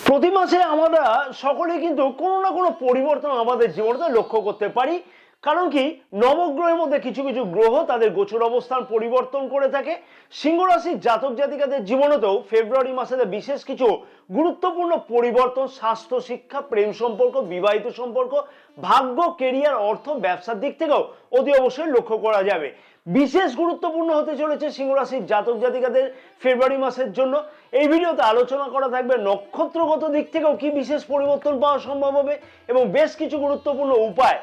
প্রতি মাসে আমরা সকলে কিন্তু কোনো না কোনো পরিবর্তন আমাদের জীবনে লক্ষ্য করতে পারি। কারণ কি, নবগ্রহের মধ্যে কিছু কিছু গ্রহ তাদের গোচর অবস্থান পরিবর্তন করে থাকে। সিংহ রাশির জাতক জাতিকাদের জীবনেতেও ফেব্রুয়ারি মাসে বিশেষ কিছু গুরুত্বপূর্ণ পরিবর্তন স্বাস্থ্য, শিক্ষা, প্রেম সম্পর্ক, বিবাহিত সম্পর্ক, ভাগ্য, কেরিয়ার, অর্থ, ব্যবসার দিক থেকেও অতি অবশ্যই লক্ষ্য করা যাবে। বিশেষ গুরুত্বপূর্ণ হতে চলেছে সিংহ রাশির জাতক জাতিকাদের ফেব্রুয়ারি মাসের জন্য। এই ভিডিওতে আলোচনা করা থাকবে নক্ষত্রগত দিক থেকেও কি বিশেষ পরিবর্তন পাওয়া সম্ভব হবে এবং বেশ কিছু গুরুত্বপূর্ণ উপায়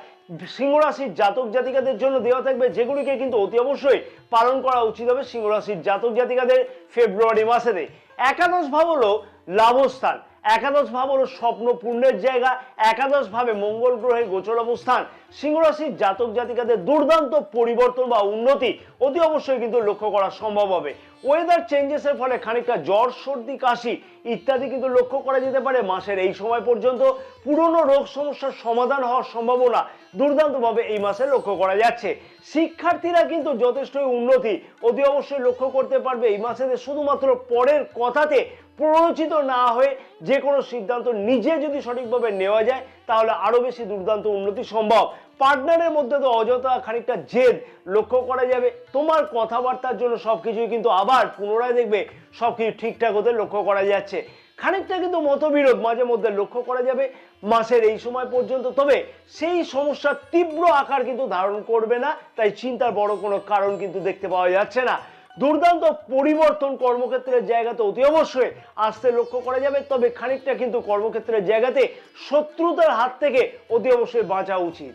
সিংহ রাশির জাতক জাতিকাদের জন্য দেওয়া থাকবে, যেগুলিকে কিন্তু অতি অবশ্যই পালন করা উচিত হবে সিংহ রাশির জাতক জাতিকাদের ফেব্রুয়ারি মাসেতে। একাদশ ভাব হলো লাভস্থান, একাদশ ভাব হলো স্বপ্ন পূর্ণের জায়গা। একাদশ ভাবে মঙ্গল গ্রহের গোচর অবস্থান সিংহ রাশির জাতক জাতিকাদের দুর্দান্ত পরিবর্তন বা উন্নতি অতি অবশ্যই কিন্তু লক্ষ্য করা সম্ভব হবে। ওয়েদার চেঞ্জেসের ফলে খানিকটা জ্বর, সর্দি, কাশি ইত্যাদি কিন্তু লক্ষ্য করা যেতে পারে। মাসের এই সময় পর্যন্ত পুরনো রোগ সমস্যার সমাধান হওয়ার সম্ভাবনা দুর্দান্তভাবে এই মাসে লক্ষ্য করা যাচ্ছে। শিক্ষার্থীরা কিন্তু যথেষ্টই উন্নতি অতি অবশ্যই লক্ষ্য করতে পারবে এই মাসে। শুধুমাত্র পরের কথাতে প্ররোচিত না হয়ে যে কোনো সিদ্ধান্ত নিজে যদি সঠিকভাবে নেওয়া যায় তাহলে আরো বেশি দুর্দান্ত উন্নতি সম্ভব। পার্টনারের মধ্যে তো অযথা খানিকটা জেদ লক্ষ্য করা যাবে। তোমার কথাবার্তার জন্য সবকিছুই কিন্তু আবার পুনরায় দেখবে সবকিছু ঠিকঠাক হতে লক্ষ্য করা যাচ্ছে। খানিকটা কিন্তু মতবিরোধ মাঝে মধ্যে লক্ষ্য করা যাবে মাসের এই সময় পর্যন্ত, তবে সেই সমস্যার তীব্র আকার কিন্তু ধারণ করবে না, তাই চিন্তার বড় কোনো কারণ কিন্তু দেখতে পাওয়া যাচ্ছে না। দুর্দান্ত পরিবর্তন কর্মক্ষেত্রের জায়গাতে অতি অবশ্যই আসতে লক্ষ্য করা যাবে, তবে খানিকটা কিন্তু কর্মক্ষেত্রের জায়গাতে শত্রুতার হাত থেকে অতি অবশ্যই বাঁচা উচিত।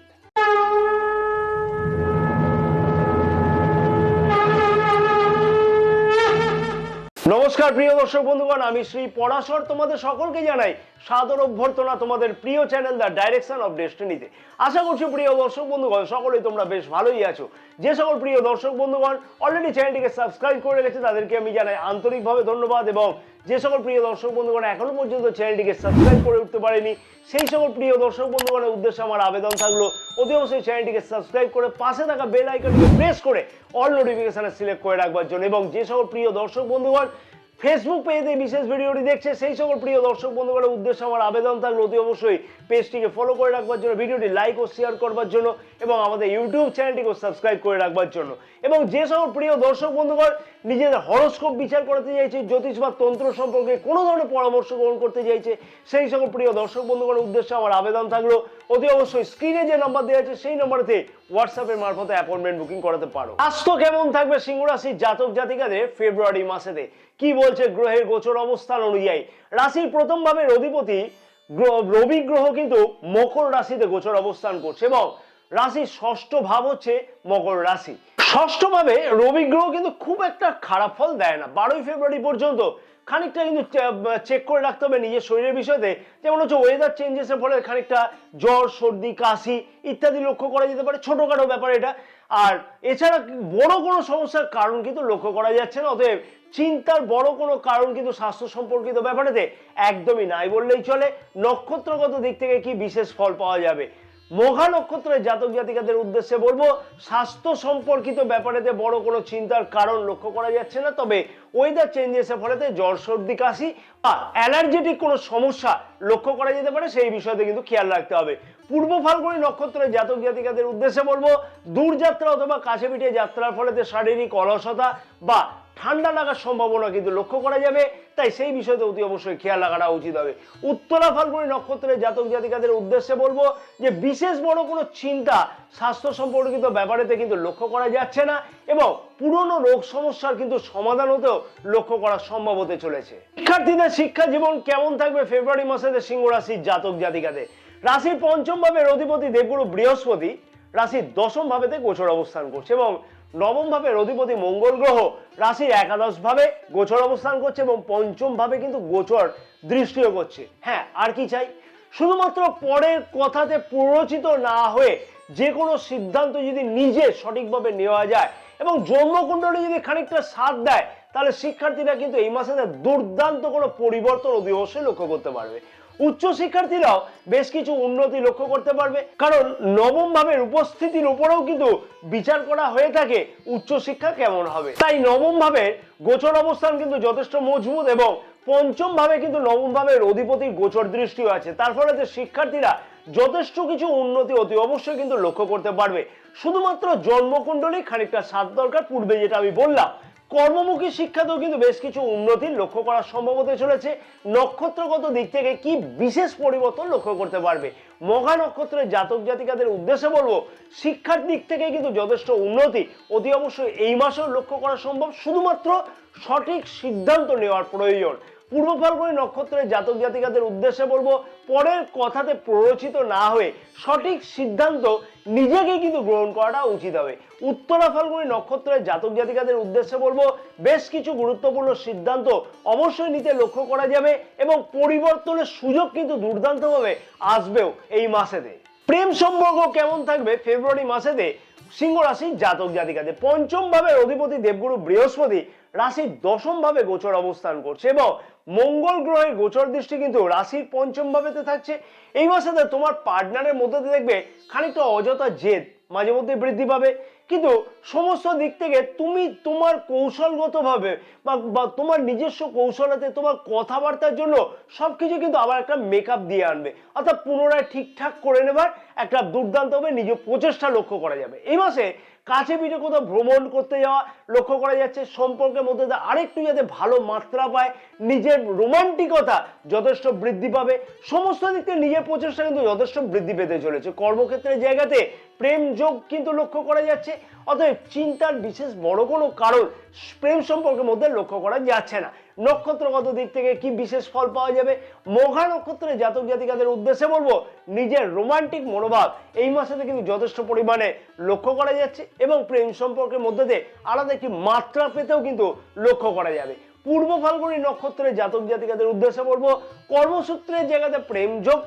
নমস্কার প্রিয় দর্শক বন্ধুগণ, আমি শ্রী পরাশর তোমাদের সকলকে জানাই সাদর অভ্যর্থনা তোমাদের প্রিয় চ্যানেল দ্য ডাইরেকশন অফ ডেস্টিনিতে। আশা করছি প্রিয় দর্শক বন্ধুগণ সকলেই তোমরা বেশ ভালোই আছো। যে সকল প্রিয় দর্শক বন্ধুগণ অলরেডি চ্যানেলটিকে সাবস্ক্রাইব করে রেখেছে তাদেরকে আমি জানাই আন্তরিকভাবে ধন্যবাদ, এবং যে সকল প্রিয় দর্শক বন্ধুগণ এখনো পর্যন্ত চ্যানেলটিকে সাবস্ক্রাইব করে উঠতে পারেনি সেই সকল প্রিয় দর্শক বন্ধুগণের উদ্দেশ্যে আমার আবেদন থাকলো অতি অবশ্যই চ্যানেলটিকে সাবস্ক্রাইব করে পাশে থাকা বেল আইকনটিকে প্রেস করে অল নোটিফিকেশনে সিলেক্ট করে রাখবার জন্য, এবং যে সকল প্রিয় দর্শক বন্ধুগণ ফেসবুক পেজে বিশেষ ভিডিওটি দেখছে সেই সকল প্রিয় দর্শক বন্ধুগণের উদ্দেশ্যে আমার আবেদন থাকলো অতি অবশ্যই পেজটিকে ফলো করে রাখবার জন্য, ভিডিওটি লাইক ও শেয়ার করবার জন্য, এবং আমাদের ইউটিউব চ্যানেলটিকে সাবস্ক্রাইব করে রাখবার জন্য। এবং যে সকল প্রিয় দর্শক বন্ধুগণ নিজেদের হরোস্কোপ বিচার করতে চাইছে, জ্যোতিষ বা তন্ত্র সম্পর্কে কোনো ধরনের পরামর্শ গ্রহণ করতে চাইছে সেই সকল প্রিয় দর্শক বন্ধুগণের উদ্দেশ্যে আমার আবেদন থাকলো অতি অবশ্যই স্ক্রিনে যে নাম্বার দেওয়া আছে সেই নাম্বারেতে হোয়াটসঅ্যাপের মারফতে অ্যাপয়েন্টমেন্ট বুকিং করাতে পারো। স্বাস্থ্য কেমন থাকবে সিংহ রাশির জাতক জাতিকাদের ফেব্রুয়ারি মাসেতে কি বলছে গ্রহের গোচর অবস্থান অনুযায়ী? রাশির প্রথম ভাবের অধিপতি রবি গ্রহ কিন্তু মকর রাশিতে গোচর অবস্থান করছে, এবং রাশির ষষ্ঠ ভাব হচ্ছে মকর রাশি। ষষ্ঠ ভাবে রবি গ্রহ কিন্তু খুব একটা খারাপ ফল দেয় না 12ই ফেব্রুয়ারি পর্যন্ত। খানিকটা কিন্তু চেক করে রাখতে হবে নিজের শরীরের বিষয়তে, যেমন হচ্ছে ওয়েদার চেঞ্জেসের ফলে খানিকটা জ্বর, সর্দি, কাশি ইত্যাদি লক্ষ্য করা যেতে পারে, ছোটখাটো ব্যাপার এটা। আর এছাড়া বড় কোনো সমস্যার কারণ কিন্তু লক্ষ্য করা যাচ্ছে না, অতএব চিন্তার বড় কোনো কারণ কিন্তু স্বাস্থ্য সম্পর্কিত ব্যাপারেতে একদমই নাই বললেই চলে। নক্ষত্রগত দিক থেকে কি বিশেষ ফল পাওয়া যাবে? মঘা নক্ষত্রের জাতক জাতিকাদের উদ্দেশ্যে বলবো স্বাস্থ্য সম্পর্কিত ব্যাপারেতে বড় কোনো চিন্তার কারণ লক্ষ্য করা যাচ্ছে না, তবে ওয়েদার চেঞ্জেসের ফলে জ্বর, সর্দি, কাশি বা অ্যালার্জেটিক কোনো সমস্যা লক্ষ্য করা যেতে পারে, সেই বিষয়তে কিন্তু খেয়াল রাখতে হবে। পূর্ব ফাল্গুনী নক্ষত্রের জাতক জাতিকাদের উদ্দেশ্যে বলবো দূরযাত্রা অথবা কাছে পিঠে যাত্রার ফলে শারীরিক অলসতা বা ঠান্ডা লাগার সম্ভাবনা কিন্তু লক্ষ্য করা যাবে, তাই সেই বিষয়তে অতি অবশ্যই খেয়াল রাখাটা উচিত হবে। উত্তরা ফাল্গুনী নক্ষত্রের জাতক জাতিকাদের উদ্দেশ্যে বলবো যে বিশেষ বড় কোনো চিন্তা স্বাস্থ্য সম্পর্কিত ব্যাপারেতে কিন্তু লক্ষ্য করা যাচ্ছে না, এবং পুরনো রোগ সমস্যার কিন্তু সমাধান হতেও লক্ষ্য করা সম্ভব হতে চলেছে। শিক্ষার্থীদের শিক্ষা জীবন কেমন থাকবে ফেব্রুয়ারি মাসে সিংহ রাশির জাতক জাতিকাদের? রাশির পঞ্চম ভাবের অধিপতি দেবগুরু বৃহস্পতি রাশির দশম ভাবেতে গোচর অবস্থান করছে, এবং নবম ভাবের অধিপতি মঙ্গল গ্রহ রাশির একাদশ ভাবে গোচর অবস্থান করছে, এবং পঞ্চম ভাবে কিন্তু গোচর দৃষ্টিও করছে। হ্যাঁ, আর কি চাই? শুধুমাত্র পরের কথাতে প্ররোচিত না হয়ে যে কোনো সিদ্ধান্ত যদি নিজে সঠিকভাবে নেওয়া যায় এবং জন্মকুণ্ডলী যদি খানিকটা সাথ দেয় তাহলে শিক্ষার্থীরা কিন্তু এই মাসে দুর্দান্ত কোনো পরিবর্তন অতি অবশ্যই লক্ষ্য করতে পারবে। উচ্চ শিক্ষার্থীরাও বেশ কিছু উন্নতি লক্ষ্য করতে পারবে, কারণ নবম ভাবের উপস্থিতির উপরেও কিন্তু বিচার করা হয়ে থাকে উচ্চ শিক্ষা কেমন হবে। তাই নবম ভাবের গোচর অবস্থান কিন্তু যথেষ্ট মজবুত এবং পঞ্চম ভাবে কিন্তু নবম ভাবের অধিপতির গোচর দৃষ্টিও আছে, তার ফলে যে শিক্ষার্থীরা যথেষ্ট কিছু উন্নতি অতি অবশ্যই কিন্তু লক্ষ্য করতে পারবে। শুধুমাত্র জন্মকুণ্ডলী খানিকটা সাথ দরকার, পূর্বে যেটা আমি বললাম। কর্মমুখী শিক্ষাতেও কিন্তু বেশ কিছু উন্নতি লক্ষ্য করা সম্ভব হতে চলেছে। নক্ষত্রগত দিক থেকে কি বিশেষ পরিবর্তন লক্ষ্য করতে পারবে, মঘা নক্ষত্রের জাতক জাতিকাদের উদ্দেশ্যে বলবো, শিক্ষার দিক থেকে কিন্তু যথেষ্ট উন্নতি অতি অবশ্যই এই মাসেও লক্ষ্য করা সম্ভব। শুধুমাত্র সঠিক সিদ্ধান্ত নেওয়ার প্রয়োজন। পূর্ব ফাল্গুনী নক্ষত্রের জাতক জাতিকাদের উদ্দেশ্যে বলবো, পরের কথাতে প্ররোচিত না হয়ে সঠিক সিদ্ধান্ত নিজেকে কিন্তু গ্রহণ করাটা উচিত হবে। উত্তরা ফাল্গুনী নক্ষত্রের জাতক জাতিকাদের উদ্দেশ্যে বলবো, বেশ কিছু গুরুত্বপূর্ণ সিদ্ধান্ত অবশ্যই নিতে লক্ষ্য করা যাবে এবং পরিবর্তনের সুযোগ কিন্তু দুর্দান্তভাবে আসবেও এই মাসেতে। প্রেম সম্পর্ক কেমন থাকবে ফেব্রুয়ারি মাসেতে সিংহ রাশির জাতক জাতিকাদের? পঞ্চম ভাবের অধিপতি দেবগুরু বৃহস্পতি রাশির দশম ভাবে গোচর অবস্থান করছে এবং মঙ্গল গ্রহের গোচর দৃষ্টি কিন্তু রাশির পঞ্চম ভাবেতে থাকছে। এই মাসেতে তোমার পার্টনারের মধ্যে দেখবে খানিকটা অযথা জেদ মাঝে মধ্যে বৃদ্ধি পাবে, কিন্তু সমস্ত দিক থেকে তুমি তোমার কৌশলগতভাবে বা তোমার নিজস্ব কৌশলতে তোমার কথাবার্তার জন্য সবকিছু কিন্তু আবার একটা মেকআপ দিয়ে আনবে, অর্থাৎ পুনরায় ঠিকঠাক করে নেবার একটা দুর্দান্তভাবে নিজ প্রচেষ্টা লক্ষ্য করা যাবে। এই মাসে কাছে পিঠে কোথাও ভ্রমণ করতে যাওয়া লক্ষ্য করা যাচ্ছে। সম্পর্কের মধ্যে আরেকটু যাতে ভালো মাত্রা পায়, নিজের রোমান্টিকতা যথেষ্ট বৃদ্ধি পাবে। সমস্ত দিক থেকে নিজের প্রচেষ্টা কিন্তু যথেষ্ট বৃদ্ধি পেতে চলেছে। কর্মক্ষেত্রের জায়গাতে প্রেম যোগ কিন্তু লক্ষ্য করা যাচ্ছে। অতএব চিন্তার বিশেষ বড় কোনো কারণ প্রেম সম্পর্কের মধ্যে লক্ষ্য করা যাচ্ছে না। নক্ষত্রগত দিক থেকে কি বিশেষ ফল পাওয়া যাবে? মঘা নক্ষত্রের জাতক জাতিকাদের উদ্দেশ্যে বলবো, নিজের রোমান্টিক মনোভাব এই মাসেতে কিন্তু যথেষ্ট পরিমাণে লক্ষ্য করা যাচ্ছে এবং প্রেম সম্পর্কের মধ্যে দিয়ে আলাদা একটি মাত্রা পেতেও কিন্তু লক্ষ্য করা যাবে। পূর্ব ফাল্গুনী নক্ষত্রের জাতক জাতিকাদের উদ্দেশ্যে বলবো, কর্মসূত্রের জায়গাতে প্রেম যোগ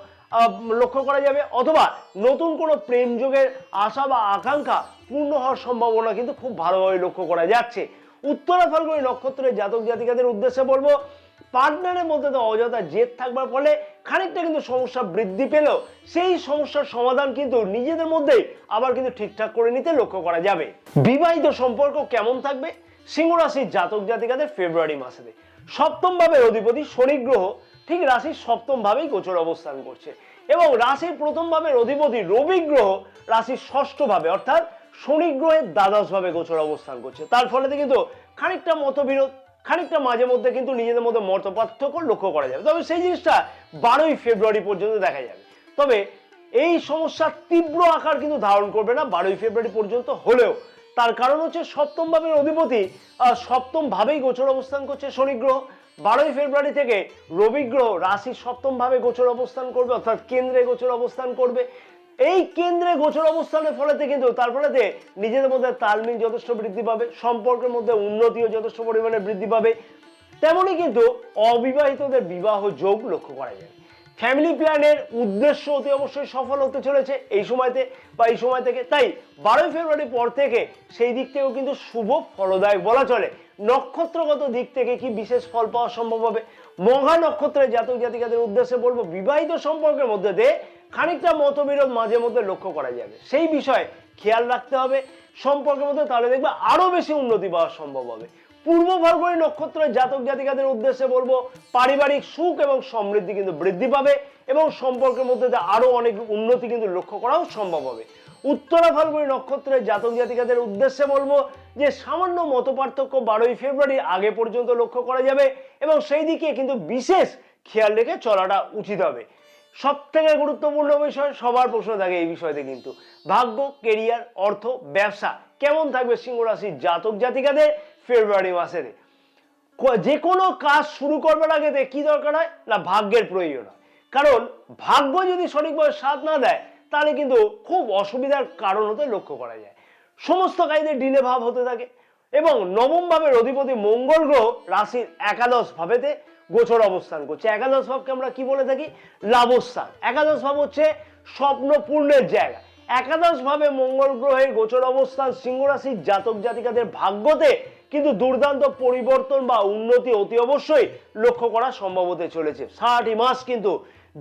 লক্ষ্য করা যাবে অথবা নতুন কোনো প্রেম যোগের আশা বা আকাঙ্ক্ষা পূর্ণ হওয়ার সম্ভাবনা কিন্তু খুব ভালোভাবে লক্ষ্য করা যাচ্ছে। উত্তরা ফাল্গুনী নক্ষত্রের জাতক জাতিকাদের উদ্দেশ্যে বলবো, পার্টনারের মধ্যে তো অযথা জেদ থাকবার ফলে খানিকটা কিন্তু সমস্যা বৃদ্ধি পেলেও সেই সমস্যার সমাধান কিন্তু নিজেদের মধ্যেই আবার কিন্তু ঠিকঠাক করে নিতে লক্ষ্য করা যাবে। বিবাহিত সম্পর্ক কেমন থাকবে সিংহ রাশির জাতক জাতিকাদের ফেব্রুয়ারি মাসে? সপ্তম ভাবের অধিপতি শনি গ্রহ ঠিক রাশির সপ্তম ভাবেই গোচর অবস্থান করছে এবং রাশির প্রথম ভাবের অধিপতি রবি গ্রহ রাশির ষষ্ঠ ভাবে অর্থাৎ শনি গ্রহের দ্বাদশ ভাবে গোচর অবস্থান করছে। তার ফলে কিন্তু খানিকটা মতবিরোধ, খানিকটা মাঝে মধ্যে কিন্তু নিজেদের মধ্যে মত পার্থক্য লক্ষ্য করা যাবে, তবে সেই জিনিসটা 12ই ফেব্রুয়ারি পর্যন্ত দেখা যাবে। তবে এই সমস্যার তীব্র আকার কিন্তু ধারণ করবে না 12ই ফেব্রুয়ারি পর্যন্ত হলেও, তার কারণ হচ্ছে সপ্তম ভাবের অধিপতি সপ্তম ভাবেই গোচর অবস্থান করছে শনি গ্রহ। 12ই ফেব্রুয়ারি থেকে রবি গ্রহ রাশির সপ্তম ভাবে গোচর অবস্থান করবে অর্থাৎ কেন্দ্রে গোচর অবস্থান করবে। এই কেন্দ্রে গোচর অবস্থানের ফলেতে কিন্তু তার ফলেতে নিজেদের মধ্যে তালমিল যথেষ্ট বৃদ্ধি পাবে, সম্পর্কের মধ্যে উন্নতিও যথেষ্ট পরিমাণে বৃদ্ধি পাবে। তেমনি কিন্তু অবিবাহিতদের বিবাহ যোগ লক্ষ্য করা যায়। ফ্যামিলি প্ল্যানের উদ্দেশ্য অতি অবশ্যই সফল হতে চলেছে এই সময়তে বা এই সময় থেকে। তাই 12ই ফেব্রুয়ারি পর থেকে সেই দিক থেকেও কিন্তু শুভ ফলদায়ক বলা চলে। নক্ষত্রগত দিক থেকে কি বিশেষ ফল পাওয়া সম্ভব হবে? মঘা নক্ষত্রের জাতক জাতিকাদের উদ্দেশ্যে বলবো, বিবাহিত সম্পর্কের মধ্যে দিয়ে খানিকটা মতবিরোধ মাঝে মধ্যে লক্ষ্য করা যাবে, সেই বিষয়ে খেয়াল রাখতে হবে সম্পর্কের মধ্যে, তাহলে দেখবে আরো বেশি উন্নতি পাওয়া সম্ভব হবে। পূর্ব ফাল্গুনী নক্ষত্রের জাতক জাতিকাদের উদ্দেশ্যে বলবো, পারিবারিক সুখ এবং সমৃদ্ধি কিন্তু বৃদ্ধি পাবে এবং সম্পর্কের মধ্যে আরো অনেক উন্নতি কিন্তু লক্ষ্য করাও সম্ভব হবে। উত্তরা ফাল্গুনী নক্ষত্রের জাতক জাতিকাদের উদ্দেশ্যে বলবো যে সামান্য মতপার্থক্য 12ই ফেব্রুয়ারি আগে পর্যন্ত লক্ষ্য করা যাবে এবং সেই দিকে কিন্তু বিশেষ খেয়াল রেখে চলাটা উচিত হবে। সব থেকে গুরুত্বপূর্ণ বিষয়, সবার প্রশ্ন থাকে এই বিষয়তে কিন্তু, ভাগ্য, কেরিয়ার, অর্থ, ব্যবসা কেমন থাকবে সিংহ রাশির জাতক জাতিকাদের ফেব্রুয়ারি মাসে? যে কোনো কাজ শুরু করবার আগে কি দরকার হয় না, ভাগ্যের প্রয়োজন হয়। কারণ ভাগ্য যদি সঠিকভাবে সাথ না দেয় তাহলে কিন্তু খুব অসুবিধার কারণ হতে লক্ষ্য করা যায়। সমস্ত কাজে ডিলে ভাব হতে থাকে এবং নবম ভাবের অধিপতি মঙ্গল গ্রহ রাশির একাদশ ভাবেতে গোচর অবস্থান করছে। একাদশ ভাবকে আমরা কি বলে থাকি? লাভস্থান। একাদশ ভাব হচ্ছে স্বপ্ন পূর্ণের জায়গা। একাদশ ভাবে মঙ্গল গ্রহের গোচর অবস্থান সিংহ রাশির জাতক জাতিকাদের ভাগ্যতে কিন্তু দুর্দান্ত পরিবর্তন বা উন্নতি অতি অবশ্যই লক্ষ্য করা সম্ভব হতে চলেছে। 60 মাস কিন্তু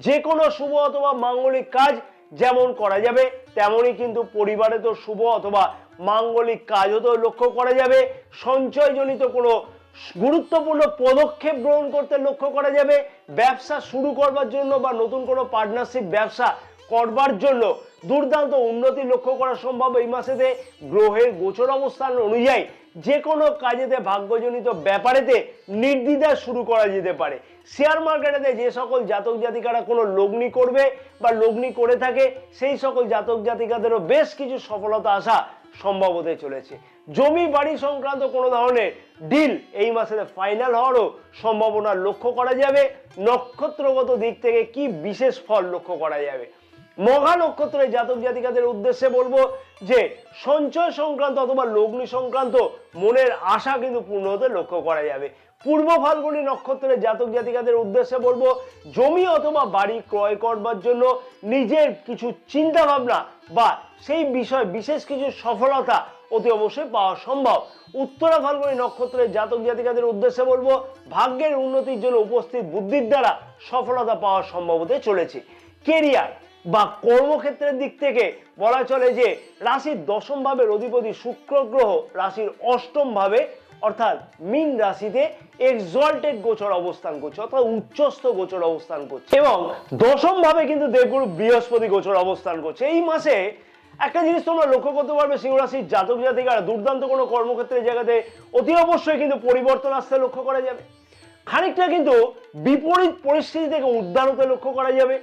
যে কোনো শুভ অথবা মাঙ্গলিক কাজ যেমন করা যাবে তেমনই কিন্তু পরিবারে তো শুভ অথবা মাঙ্গলিক কাজও তো লক্ষ্য করা যাবে। সঞ্চয়জনিত কোনো গুরুত্বপূর্ণ পদক্ষেপ গ্রহণ করতে লক্ষ্য করা যাবে। ব্যবসা শুরু করবার জন্য বা নতুন কোনো পার্টনারশিপ ব্যবসা করবার জন্য দুর্দান্ত উন্নতি লক্ষ্য করা সম্ভব এই মাসেতে। গ্রহের গোচর অবস্থান অনুযায়ী যে কোনো কাজেতে ভাগ্যজনিত ব্যাপারেতে নির্দ্বিধায় শুরু করা যেতে পারে। শেয়ার মার্কেটেতে যে সকল জাতক জাতিকারা কোনো লগ্নি করবে বা লগ্নি করে থাকে সেই সকল জাতক জাতিকাদেরও বেশ কিছু সফলতা আসা সম্ভব হতে চলেছে। জমি বাড়ি সংক্রান্ত কোনো ধরনের ডিল এই মাসে ফাইনাল হওয়ারও সম্ভাবনা লক্ষ্য করা যাবে। নক্ষত্রগত দিক থেকে কি বিশেষ ফল লক্ষ্য করা যাবে? মঘা নক্ষত্রের জাতক জাতিকাদের উদ্দেশ্যে বলবো যে সঞ্চয় সংক্রান্ত অথবা লগ্নি সংক্রান্ত মনের আশা কিন্তু পূর্ণ হতে লক্ষ্য করা যাবে। পূর্ব ফাল্গুনী নক্ষত্রের জাতক জাতিকাদের উদ্দেশ্যে বলবো জমি অথবা বাড়ি ক্রয় করবার জন্য নিজের কিছু চিন্তা ভাবনা বা সেই বিষয় বিশেষ কিছু সফলতা অতি অবশ্যই পাওয়া সম্ভব। উত্তরা ফাল্গুনী নক্ষত্রের জাতক জাতিকাদের উদ্দেশ্যে বলবো ভাগ্যের উন্নতির জন্য উপস্থিত বুদ্ধির দ্বারা সফলতা পাওয়া সম্ভব হতে চলেছে। কেরিয়ার বা কর্মক্ষেত্রের দিক থেকে বলা চলে যে রাশির দশম ভাবের অধিপতি শুক্র গ্রহ রাশির অষ্টম ভাবে অর্থাৎ মীন রাশিতে এক্সল্টেড গোচর অবস্থান করছে, অর্থাৎ উচ্চস্থ গোচর অবস্থান করছে এবং দশম ভাবে কিন্তু দেবগুরু বৃহস্পতি গোচর অবস্থান করছে। এই মাসে একটা জিনিস তোমরা লক্ষ্য করতে পারবে, সিংহ রাশির জাতক জাতিকারা দুর্দান্ত কোনো কর্মক্ষেত্রের জায়গাতে অতি অবশ্যই কিন্তু পরিবর্তন আসতে লক্ষ্য করা যাবে। খানিকটা কিন্তু বিপরীত পরিস্থিতি থেকে উদ্ধার হতে লক্ষ্য করা যাবে।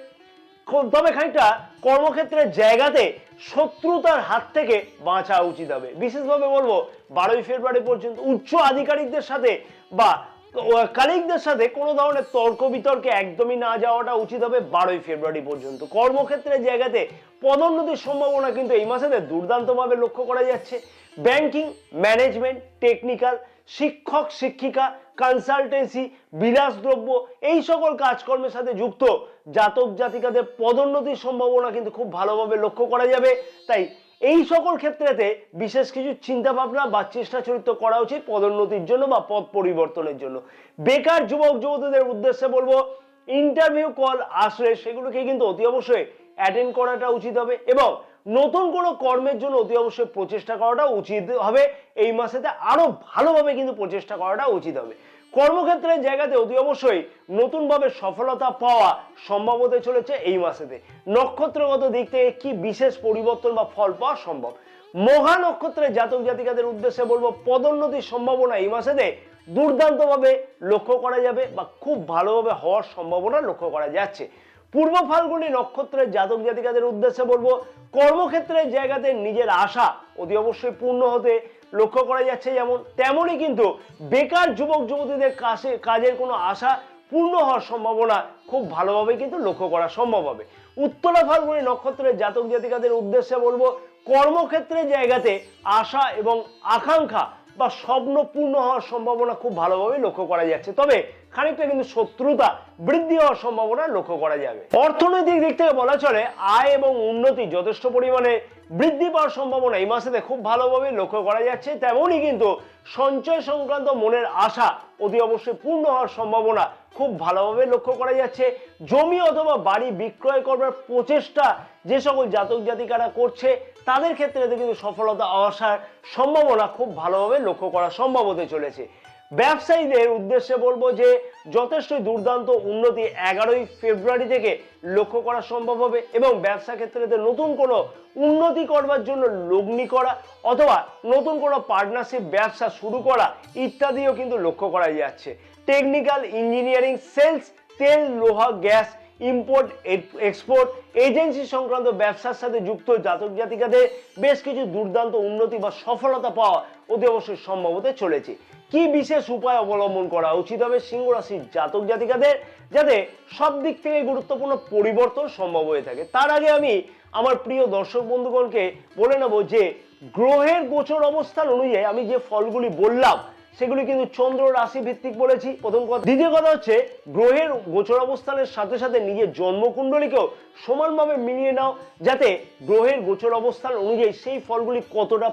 তবে খানিকটা কর্মক্ষেত্রের জায়গাতে শত্রুতার হাত থেকে বাঁচা উচিত হবে। বিশেষভাবে বলবো 12ই ফেব্রুয়ারি পর্যন্ত উচ্চ আধিকারিকদের সাথে বা কালিগদের সাথে কোনো ধরনের তর্ক বিতর্কে একদমই না যাওয়াটা উচিত হবে 12ই ফেব্রুয়ারি পর্যন্ত। কর্মক্ষেত্রের জায়গাতে পদোন্নতির সম্ভাবনা কিন্তু এই মাসেতে দুর্দান্তভাবে লক্ষ্য করা যাচ্ছে। ব্যাংকিং, ম্যানেজমেন্ট, টেকনিক্যাল, শিক্ষক শিক্ষিকা, কনসালটেন্সি, বিলাসদ্রব্য এই সকল কাজকর্মের সাথে যুক্ত জাতক জাতিকাদের পদোন্নতির সম্ভাবনা কিন্তু খুব ভালোভাবে লক্ষ্য করা যাবে। তাই এই সকল ক্ষেত্রেতে বিশেষ কিছু চিন্তা ভাবনা বা চেষ্টা চরিত্র করা উচিত পদোন্নতির জন্য বা পদ পরিবর্তনের জন্য। বেকার যুবক যুবতীদের উদ্দেশ্যে বলবো ইন্টারভিউ কল আসলে সেগুলোকে কিন্তু অতি অবশ্যই অ্যাটেন্ড করাটা উচিত হবে এবং নতুন কোনো কর্মের জন্য অতি অবশ্যই প্রচেষ্টা করাটা উচিত হবে। এই মাসেতে আরো ভালোভাবে কিন্তু প্রচেষ্টা করাটা উচিত হবে। কর্মক্ষেত্রের জায়গাতে অতি অবশ্যই নতুনভাবে সফলতা পাওয়া সম্ভব হতে চলেছে এই মাসেতে। নক্ষত্রগত দিক থেকে কি বিশেষ পরিবর্তন বা ফল পাওয়া সম্ভব? মহা নক্ষত্রের জাতক জাতিকাদের উদ্দেশ্যে বলবো পদোন্নতির সম্ভাবনা এই মাসেতে দুর্দান্তভাবে লক্ষ্য করা যাবে বা খুব ভালোভাবে হওয়ার সম্ভাবনা লক্ষ্য করা যাচ্ছে। পূর্ব ফাল্গুনী নক্ষত্রের জাতক জাতিকাদের উদ্দেশ্যে বলবো কর্মক্ষেত্রের জায়গাতে নিজের আশা অতি অবশ্যই পূর্ণ হতে লক্ষ্য করা যাচ্ছে, যেমন তেমনই কিন্তু বেকার যুবক যুবতীদের কাজের কোনো আশা পূর্ণ হওয়ার সম্ভাবনা খুব ভালোভাবে কিন্তু লক্ষ্য করা সম্ভব হবে। উত্তরা ফাল্গুনী নক্ষত্রের জাতক জাতিকাদের উদ্দেশ্যে বলবো কর্মক্ষেত্রের জায়গাতে আশা এবং আকাঙ্ক্ষা বা স্বপ্ন পূর্ণ হওয়ার সম্ভাবনা খুব ভালোভাবে লক্ষ্য করা যাচ্ছে। তবে খানিকটা কিন্তু শত্রুতা বৃদ্ধি হওয়ার সম্ভাবনা লক্ষ্য করা যাবে। অর্থনৈতিক দিক থেকে বলা চলে আয় এবং উন্নতি যথেষ্ট পরিমাণে বৃদ্ধি পাওয়ার সম্ভাবনা এই মাসেতে খুব ভালোভাবে লক্ষ্য করা যাচ্ছে। তেমনই কিন্তু সঞ্চয় সংক্রান্ত মনের আশা অতি অবশ্যই পূর্ণ হওয়ার সম্ভাবনা খুব ভালোভাবে লক্ষ্য করা যাচ্ছে। জমি অথবা বাড়ি বিক্রয় করবার প্রচেষ্টা যে সকল জাতক জাতিকারা করছে তাদের ক্ষেত্রে কিন্তু সফলতা আসার সম্ভাবনা খুব ভালোভাবে লক্ষ্য করা সম্ভব হতে চলেছে। ব্যবসায়ীদের উদ্দেশ্যে বলবো যে যথেষ্টই দুর্দান্ত উন্নতি 11ই ফেব্রুয়ারি থেকে লক্ষ্য করা সম্ভব হবে এবং ব্যবসা ক্ষেত্রে নতুন কোনো উন্নতি করবার জন্য লগ্নি করা অথবা নতুন কোনো পার্টনারশিপ ব্যবসা শুরু করা ইত্যাদিও কিন্তু লক্ষ্য করা যাচ্ছে। টেকনিক্যাল, ইঞ্জিনিয়ারিং, সেলস, তেল, লোহা, গ্যাস, ইম্পোর্ট এক্সপোর্ট এজেন্সি সংক্রান্ত ব্যবসার সাথে যুক্ত জাতক জাতিকাদের বেশ কিছু দুর্দান্ত উন্নতি বা সফলতা পাওয়া অতি অবশ্যই সম্ভব হতে চলেছে। কি বিশেষ উপায় অবলম্বন করা উচিত হবে সিংহ রাশির জাতক জাতিকাদের যাতে সব দিক থেকে গুরুত্বপূর্ণ পরিবর্তন সম্ভব হয়ে থাকে? তার আগে আমি আমার প্রিয় দর্শক বন্ধুগণকে বলে নেব যে গ্রহের গোচর অবস্থান অনুযায়ী আমি যে ফলগুলি বললাম সেগুলি কিন্তু চন্দ্র রাশি ভিত্তিক বলেছি, প্রথম কথা। দ্বিতীয় কথা হচ্ছে গ্রহের গোচর অবস্থানের সাথে সাথে নিজের জন্মকুণ্ডলীকেও সমানভাবে মিলিয়ে নাও যাতে গ্রহের গোচর অবস্থান অনুযায়ী সেই ফলগুলি কতটা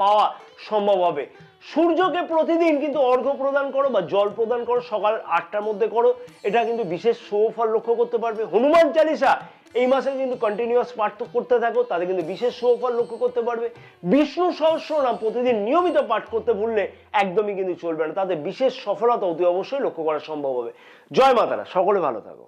পাওয়া সম্ভব হবে। সূর্যকে প্রতিদিন কিন্তু অর্ঘ্য প্রদান করো বা জল প্রদান করো, সকাল 8টার মধ্যে করো, এটা কিন্তু বিশেষ শুভফল লক্ষ্য করতে পারবে। হনুমান চালিসা এই মাসে কিন্তু কন্টিনিউয়াস পাঠ করতে থাকো, তাতে কিন্তু বিশেষ শুভফল লক্ষ্য করতে পারবে। বিষ্ণু সহস্রনাম প্রতিদিন নিয়মিত পাঠ করতে ভুললে একদমই কিন্তু চলবে না, তাতে বিশেষ সফলতা অতি অবশ্যই লক্ষ্য করা সম্ভব হবে। জয় মাতারা, সকলে ভালো থাকো।